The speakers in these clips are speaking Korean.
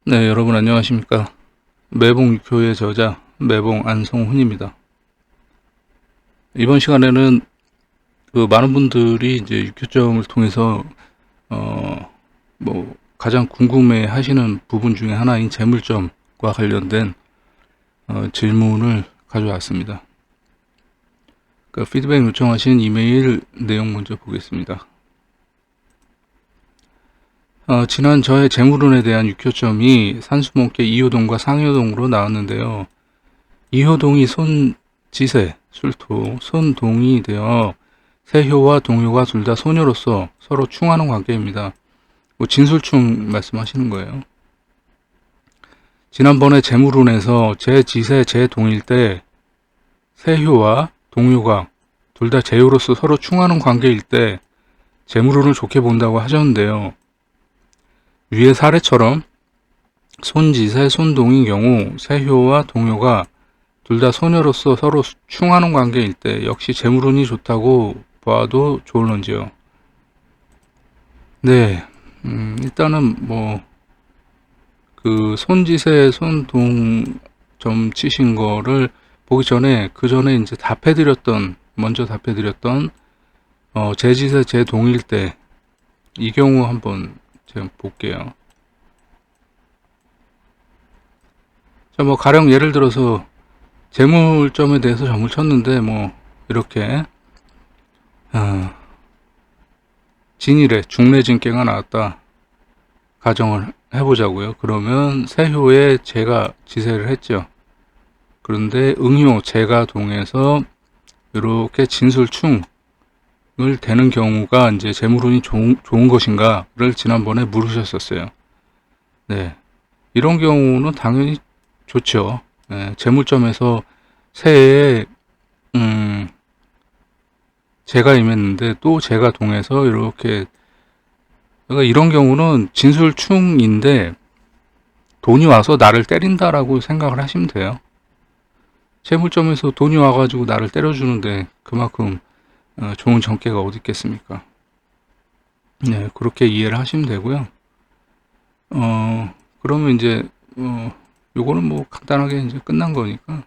네, 여러분 안녕하십니까. 매봉 육효의 저자 매봉 안성훈입니다. 이번 시간에는 많은 분들이 이제 육효점을 통해서 가장 궁금해 하시는 부분 중에 하나인 재물점과 관련된 질문을 가져왔습니다. 피드백 요청하신 이메일 내용 먼저 보겠습니다. 지난 저의 재물운에 대한 육효점이 산수목계 2호동과 상효동으로 나왔는데요. 2호동이 손지세, 술토, 손동이 되어 세효와 동효가 둘 다 소녀로서 서로 충하는 관계입니다. 진술충 말씀하시는 거예요. 지난번에 재물운에서 제지세, 제동일 때 세효와 동효가 둘 다 제효로서 서로 충하는 관계일 때 재물운을 좋게 본다고 하셨는데요. 위의 사례처럼 손지세, 손동인 경우 세효와 동효가 둘 다 소녀로서 서로 충하는 관계일 때 역시 재물운이 좋다고 봐도 좋을런지요. 네, 일단은 손지세, 손동 점 치신 거를 보기 전에 그 전에 이제 먼저 답해드렸던 제지세, 제동일 때 이 경우 한번 제가 볼게요. 자, 가령 예를 들어서 재물점에 대해서 점을 쳤는데 이렇게 진일에 중례진계가 나왔다 가정을 해보자고요. 그러면 세효에 제가 지세를 했죠. 그런데 응효 제가 동해서 이렇게 진술충을 대는 경우가 이제 재물운이 좋은 것인가를 지난번에 물으셨었어요. 네, 이런 경우는 당연히 좋죠. 네, 재물점에서 새해에 제가 임했는데 또 제가 동해서 이렇게, 그러니까 이런 경우는 진술충인데 돈이 와서 나를 때린다라고 생각을 하시면 돼요. 재물점에서 돈이 와가지고 나를 때려주는데 그만큼 좋은 정계가 어디 있겠습니까? 네, 그렇게 이해를 하시면 되고요. 그러면 이제 요거는 간단하게 이제 끝난 거니까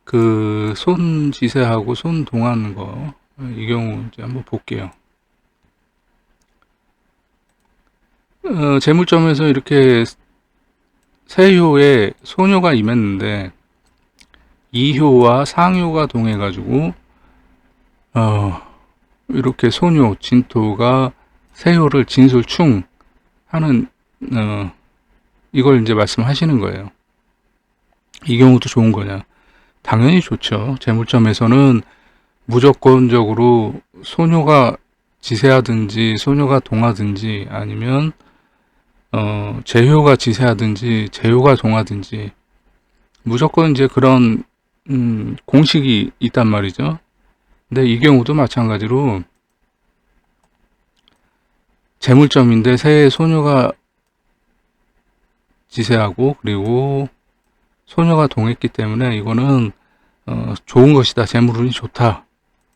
그 손지세하고 손동하는 거 이 경우 이제 한번 볼게요. 재물점에서 이렇게 세효에 소녀가 임했는데 이효와 상효가 동해가지고 이렇게 소녀 진토가 세효를 진술충 하는 이걸 이제 말씀하시는 거예요. 이 경우도 좋은 거냐? 당연히 좋죠. 재물점에서는 무조건적으로 소녀가 지세하든지 소녀가 동하든지 아니면 제효가 지세하든지 제효가 동하든지 무조건 이제 그런 공식이 있단 말이죠. 근데 이 경우도 마찬가지로 재물점인데 새해 소녀가 지세하고 그리고 소녀가 동했기 때문에 이거는 좋은 것이다, 재물운이 좋다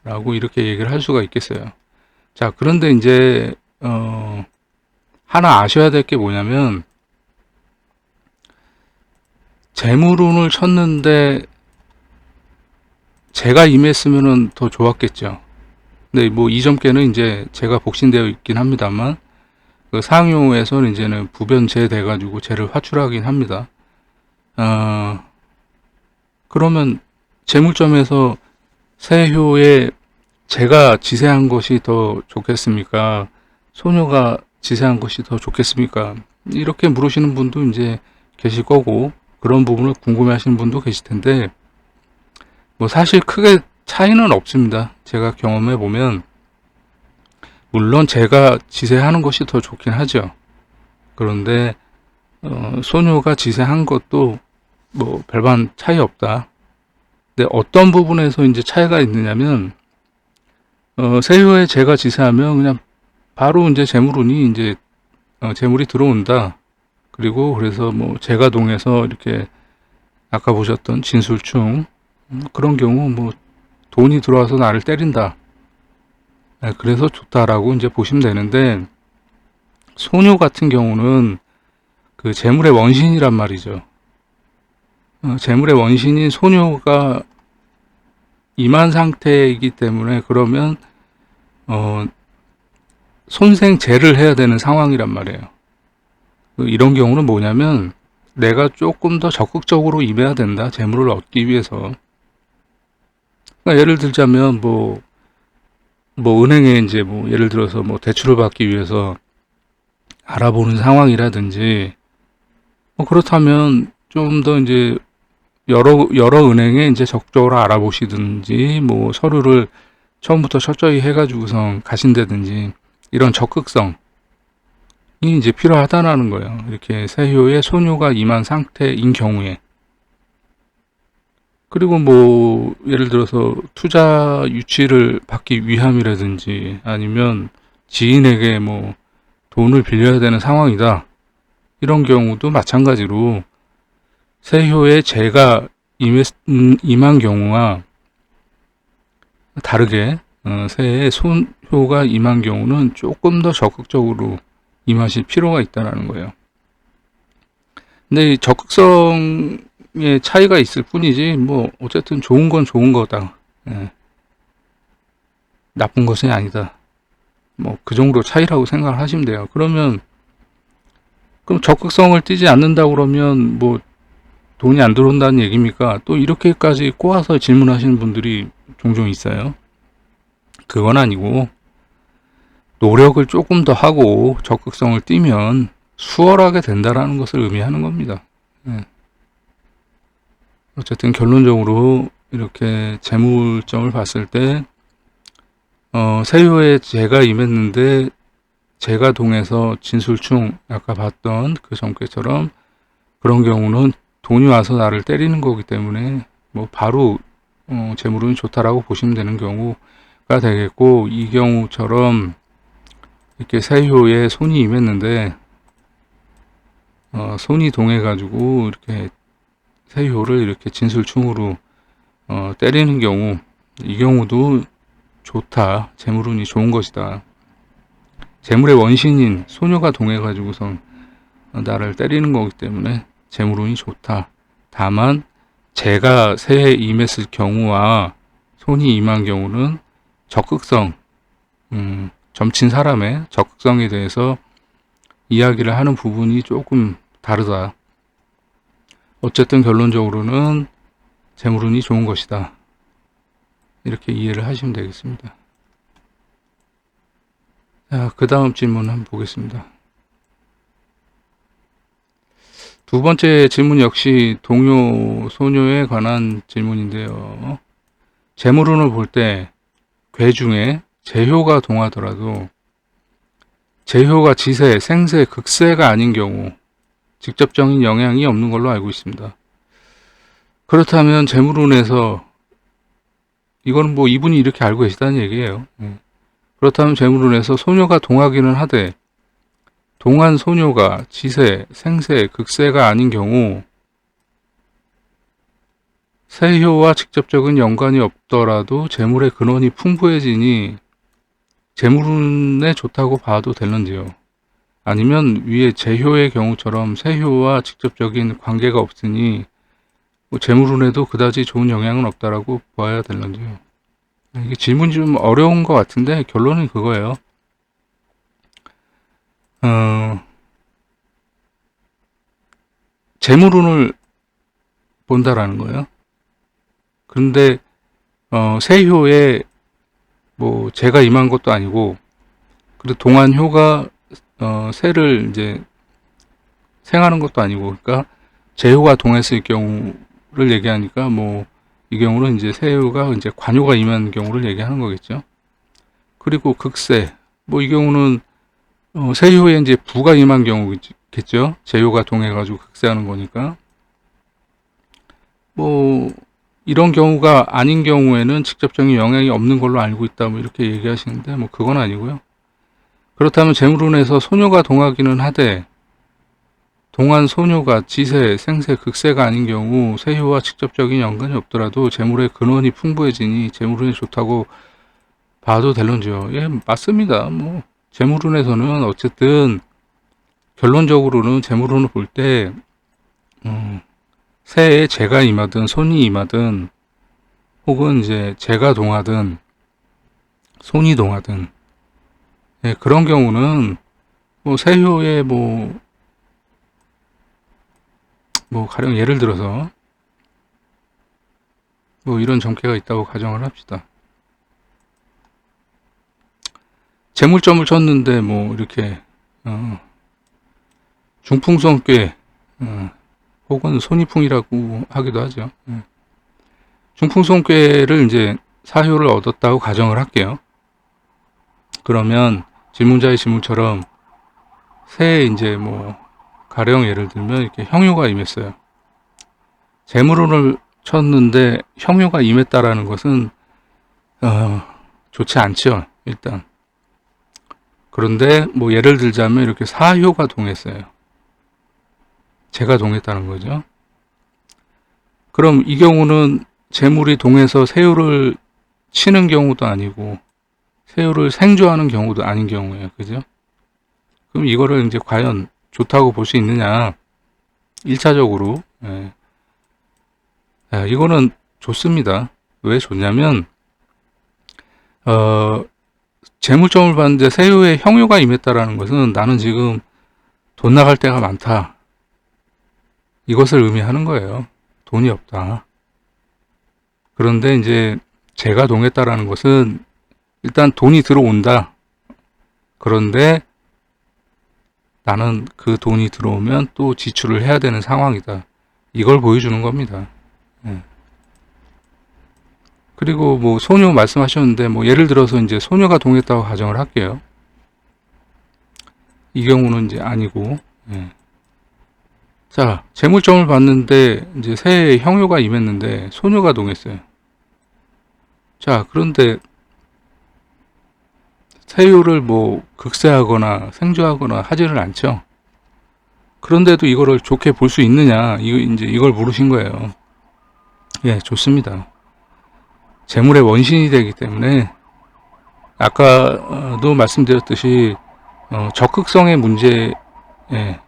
라고 이렇게 얘기를 할 수가 있겠어요. 자, 그런데 이제 하나 아셔야 될 게 뭐냐면 재물운을 쳤는데 제가 임했으면 더 좋았겠죠. 근데 이 점께는 이제 제가 복신되어 있긴 합니다만 그 상효에서는 이제는 부변제 돼가지고 쟤를 화출하긴 합니다. 그러면 재물점에서 세효에 제가 지세한 것이 더 좋겠습니까? 소녀가 지세한 것이 더 좋겠습니까? 이렇게 물으시는 분도 이제 계실 거고 그런 부분을 궁금해 하시는 분도 계실 텐데 사실 크게 차이는 없습니다. 제가 경험해 보면 물론 제가 지세하는 것이 더 좋긴 하죠. 그런데 소녀가 지세한 것도 별반 차이 없다. 근데 어떤 부분에서 이제 차이가 있느냐면 세효에 제가 지세하면 그냥 바로 이제 재물운이 이제 재물이 들어온다. 그리고 그래서 제가 동해서 이렇게 아까 보셨던 진술충 그런 경우 돈이 들어와서 나를 때린다. 그래서 좋다라고 이제 보시면 되는데 소녀 같은 경우는 그 재물의 원신이란 말이죠. 재물의 원신인 소녀가 임한 상태이기 때문에 그러면 손생제를 해야 되는 상황이란 말이에요. 이런 경우는 뭐냐면 내가 조금 더 적극적으로 임해야 된다. 재물을 얻기 위해서. 그러니까 예를 들자면 뭐 은행에 이제 뭐 예를 들어서 뭐 대출을 받기 위해서 알아보는 상황이라든지 그렇다면 좀 더 이제 여러 은행에 이제 적극적으로 알아보시든지 뭐 서류를 처음부터 철저히 해가지고선 가신다든지 이런 적극성이 이제 필요하다라는 거예요. 이렇게 세효의 소녀가 임한 상태인 경우에. 그리고 뭐 예를 들어서 투자 유치를 받기 위함이라든지 아니면 지인에게 뭐 돈을 빌려야 되는 상황이다. 이런 경우도 마찬가지로 세효의 재가 임한 경우와 다르게 새해의 손효가 임한 경우는 조금 더 적극적으로 임하실 필요가 있다는 거예요. 근데 이 적극성의 차이가 있을 뿐이지 뭐 어쨌든 좋은 건 좋은 거다. 나쁜 것은 아니다. 뭐 그 정도 차이라고 생각을 하시면 돼요. 그럼 적극성을 띠지 않는다 그러면 뭐 돈이 안 들어온다는 얘기입니까? 또 이렇게까지 꼬아서 질문하시는 분들이 종종 있어요. 그건 아니고 노력을 조금 더 하고 적극성을 띠면 수월하게 된다라는 것을 의미하는 겁니다. 어쨌든 결론적으로 이렇게 재물점을 봤을 때 세효에 재가 임했는데 재가 동해서 진술충 아까 봤던 그 정쾌처럼 그런 경우는 돈이 와서 나를 때리는 거기 때문에 뭐 바로 재물운이 좋다라고 보시면 되는 경우가 되겠고, 이 경우처럼 이렇게 세효에 손이 임했는데 손이 동해 가지고 이렇게 세효를 이렇게 진술충으로 때리는 경우, 이 경우도 좋다, 재물운이 좋은 것이다. 재물의 원신인 소녀가 동해 가지고선 나를 때리는 거기 때문에 재물운이 좋다. 다만 재가 새해에 임했을 경우와 손이 임한 경우는 적극성, 점친 사람의 적극성에 대해서 이야기를 하는 부분이 조금 다르다. 어쨌든 결론적으로는 재물운이 좋은 것이다. 이렇게 이해를 하시면 되겠습니다. 자, 그 다음 질문 한번 보겠습니다. 두 번째 질문 역시 동요, 소녀에 관한 질문인데요. 재물운을 볼 때 괴 중에 재효가 동하더라도 재효가 지세, 생세, 극세가 아닌 경우 직접적인 영향이 없는 걸로 알고 있습니다. 그렇다면 재물운에서 이거는 뭐 이분이 이렇게 알고 계시다는 얘기예요. 그렇다면 재물운에서 소녀가 동하기는 하되 동한 소녀가 지세, 생세, 극세가 아닌 경우 세효와 직접적인 연관이 없더라도 재물의 근원이 풍부해지니 재물운에 좋다고 봐도 되는지요? 아니면 위에 재효의 경우처럼 세효와 직접적인 관계가 없으니 뭐 재물운에도 그다지 좋은 영향은 없다라고 봐야 되는지요? 이게 질문이 좀 어려운 것 같은데 결론은 그거예요. 재물운을 본다라는 거예요. 그런데 세효에 뭐 재가 임한 것도 아니고, 그리고 동안효가 세를 이제 생하는 것도 아니고, 그러니까 재효가 동했을 경우를 얘기하니까 뭐 이 경우는 이제 세효가 이제 관효가 임한 경우를 얘기하는 거겠죠. 그리고 극세, 뭐 이 경우는 세효에 이제 부가 임한 경우겠죠. 재효가 동해가지고 극세하는 거니까. 뭐 이런 경우가 아닌 경우에는 직접적인 영향이 없는 걸로 알고 있다, 뭐 이렇게 얘기하시는데 뭐 그건 아니고요. 그렇다면 재물운에서 소녀가 동하기는 하되 동한 소녀가 지세, 생세, 극세가 아닌 경우 세효와 직접적인 연관이 없더라도 재물의 근원이 풍부해지니 재물운이 좋다고 봐도 될런지요? 예, 맞습니다. 뭐 재물운에서는 어쨌든 결론적으로는 재물운을 볼 때, 새해에 재가 임하든 손이 임하든 혹은 이제 재가 동하든 손이 동하든, 예, 그런 경우는 뭐 새해에 뭐 가령 예를 들어서 뭐 이런 정계가 있다고 가정을 합시다. 재물점을 쳤는데 뭐 이렇게 중풍성괴, 혹은 손이풍이라고 하기도 하죠. 중풍성괴를 이제 사효를 얻었다고 가정을 할게요. 그러면 질문자의 질문처럼 새해 이제 뭐 가령 예를 들면 이렇게 형요가 임했어요. 재물운을 쳤는데 형요가 임했다라는 것은 좋지 않죠, 일단. 그런데 뭐 예를 들자면 이렇게 사효가 동했어요. 재가 동했다는 거죠. 그럼 이 경우는 재물이 동해서 새우를 치는 경우도 아니고 새우를 생조하는 경우도 아닌 경우예요. 그죠? 그럼 이거를 이제 과연 좋다고 볼 수 있느냐? 1차적으로 이거는 좋습니다. 왜 좋냐면 재물점을 봤는데 새우에 형요가 임했다라는 것은 나는 지금 돈 나갈 때가 많다. 이것을 의미하는 거예요. 돈이 없다. 그런데 이제 재가 동했다라는 것은 일단 돈이 들어온다. 그런데 나는 그 돈이 들어오면 또 지출을 해야 되는 상황이다. 이걸 보여주는 겁니다. 그리고 뭐 소녀 말씀하셨는데 뭐 예를 들어서 이제 소녀가 동했다고 가정을 할게요. 이 경우는 이제 아니고, 자, 재물점을 봤는데 이제 새해에 형요가 임했는데 소녀가 동했어요. 자, 그런데 새해를 뭐 극세하거나 생조하거나 하지를 않죠. 그런데도 이거를 좋게 볼 수 있느냐, 이걸 물으신 거예요. 예, 좋습니다. 재물의 원신이 되기 때문에 아까도 말씀드렸듯이 적극성의 문제,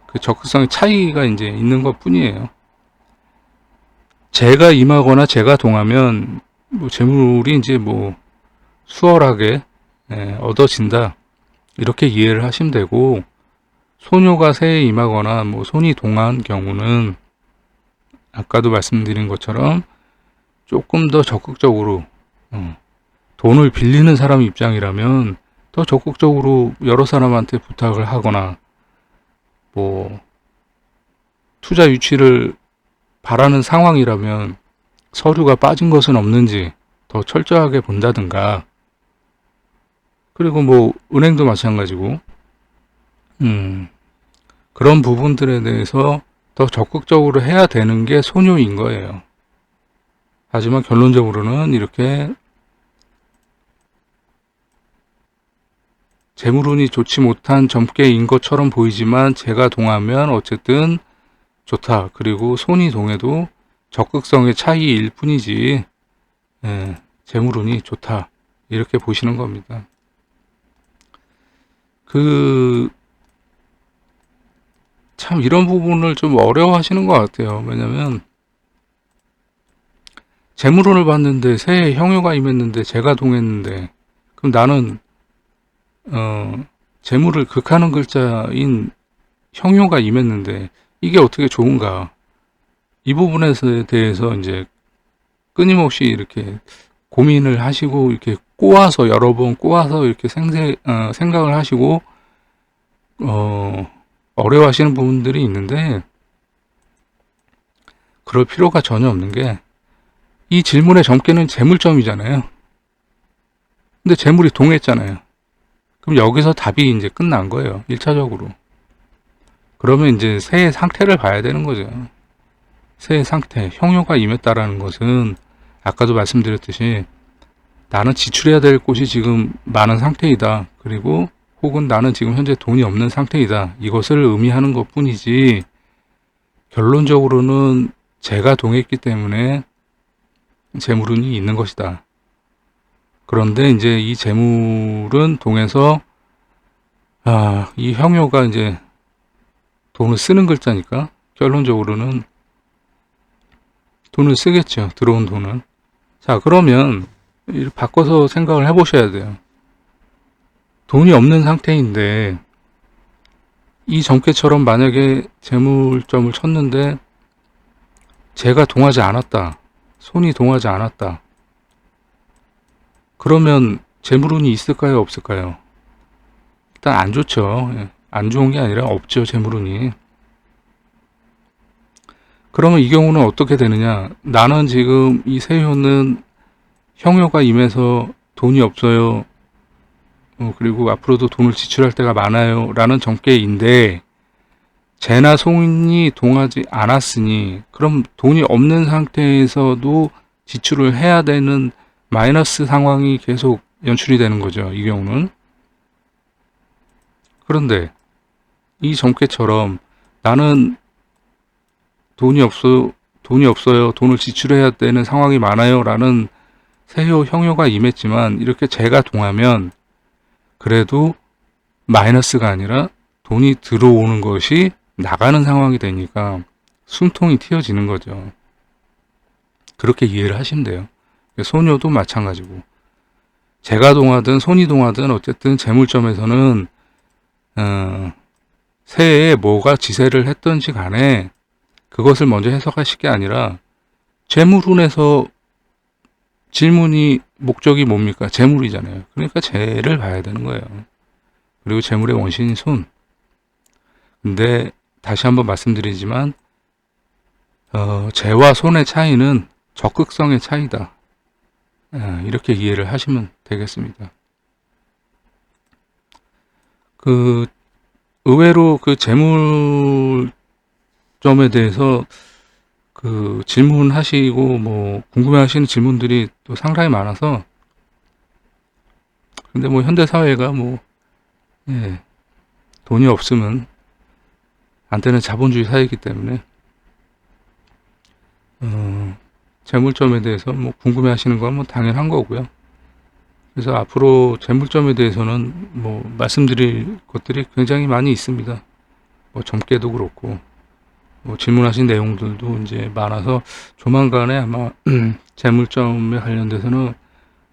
그 적극성의 차이가 이제 있는 것 뿐이에요. 재가 임하거나 재가 동하면 뭐 재물이 이제 뭐 수월하게 얻어진다, 이렇게 이해를 하시면 되고, 소녀가 새에 임하거나 뭐 손이 동한 경우는 아까도 말씀드린 것처럼 조금 더 적극적으로 돈을 빌리는 사람 입장이라면 더 적극적으로 여러 사람한테 부탁을 하거나 뭐 투자 유치를 바라는 상황이라면 서류가 빠진 것은 없는지 더 철저하게 본다든가, 그리고 뭐 은행도 마찬가지고 그런 부분들에 대해서 더 적극적으로 해야 되는 게 소녀인 거예요. 하지만 결론적으로는 이렇게 재물운이 좋지 못한 점괘인 것처럼 보이지만 재가 동하면 어쨌든 좋다. 그리고 손이 동해도 적극성의 차이일 뿐이지 재물운이 좋다, 이렇게 보시는 겁니다. 참 이런 부분을 좀 어려워하시는 것 같아요. 왜냐면 재물운을 봤는데 새해 형요가 임했는데 재가 동했는데, 그럼 나는 재물을 극하는 글자인 형요가 임했는데 이게 어떻게 좋은가, 이 부분에 대해서 이제 끊임없이 이렇게 고민을 하시고 이렇게 꼬아서 여러 번 꼬아서 이렇게 생각을 하시고 어려워하시는 부분들이 있는데, 그럴 필요가 전혀 없는 게, 이 질문의 점괘는 재물점이잖아요. 근데 재물이 동했잖아요. 그럼 여기서 답이 이제 끝난 거예요, 1차적으로. 그러면 이제 새해 상태를 봐야 되는 거죠. 새해 상태, 형요가 임했다라는 것은 아까도 말씀드렸듯이 나는 지출해야 될 곳이 지금 많은 상태이다. 그리고 혹은 나는 지금 현재 돈이 없는 상태이다. 이것을 의미하는 것 뿐이지, 결론적으로는 재가 동했기 때문에 재물운이 있는 것이다. 그런데 이제 이 재물은 동해서 이 형요가 이제 돈을 쓰는 글자니까 결론적으로는 돈을 쓰겠죠. 들어온 돈은. 자, 그러면 이렇게 바꿔서 생각을 해보셔야 돼요. 돈이 없는 상태인데 이 정계처럼 만약에 재물점을 쳤는데 제가 동하지 않았다. 손이 동하지 않았다. 그러면 재물운이 있을까요? 없을까요? 일단 안 좋죠. 예. 안 좋은 게 아니라 없죠. 재물운이. 그러면 이 경우는 어떻게 되느냐? 나는 지금 이 세효는 형효가 임해서 돈이 없어요. 그리고 앞으로도 돈을 지출할 때가 많아요. 라는 정계인데 재나 손이 동하지 않았으니 그럼 돈이 없는 상태에서도 지출을 해야 되는 마이너스 상황이 계속 연출이 되는 거죠. 이 경우는. 그런데 이 정계처럼 나는 돈이 없어요. 돈을 지출해야 되는 상황이 많아요. 라는 세효, 형효가 임했지만 이렇게 재가 동하면 그래도 마이너스가 아니라 돈이 들어오는 것이 나가는 상황이 되니까 숨통이 튀어지는 거죠. 그렇게 이해를 하시면 돼요. 소녀도 마찬가지고 재가 동하든 손이 동하든 어쨌든 재물점에서는 새해에 뭐가 지세를 했던지 간에 그것을 먼저 해석하실 게 아니라 재물운에서 질문이 목적이 뭡니까? 재물이잖아요. 그러니까 재를 봐야 되는 거예요. 그리고 재물의 원신이 손. 근데 다시 한번 말씀드리지만 재와 손의 차이는 적극성의 차이다. 이렇게 이해를 하시면 되겠습니다. 의외로 그 재물점에 대해서 질문하시고 뭐 궁금해하시는 질문들이 또 상당히 많아서 근데 뭐 현대 사회가 돈이 없으면 안 되는 자본주의 사회이기 때문에 재물점에 대해서 뭐 궁금해하시는 건 뭐 당연한 거고요. 그래서 앞으로 재물점에 대해서는 뭐 말씀드릴 것들이 굉장히 많이 있습니다. 뭐 점괘도 그렇고 뭐 질문하신 내용들도 이제 많아서 조만간에 아마 재물점에 관련돼서는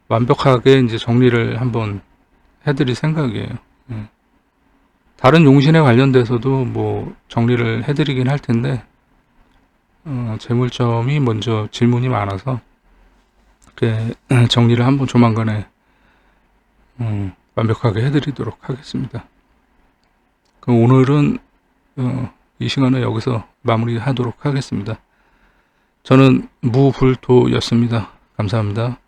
완벽하게 이제 정리를 한번 해드릴 생각이에요. 다른 용신에 관련돼서도 뭐 정리를 해드리긴 할 텐데 재물점이 먼저 질문이 많아서 이렇게 정리를 한번 조만간에 완벽하게 해드리도록 하겠습니다. 그럼 오늘은 이 시간을 여기서 마무리하도록 하겠습니다. 저는 무불토였습니다. 감사합니다.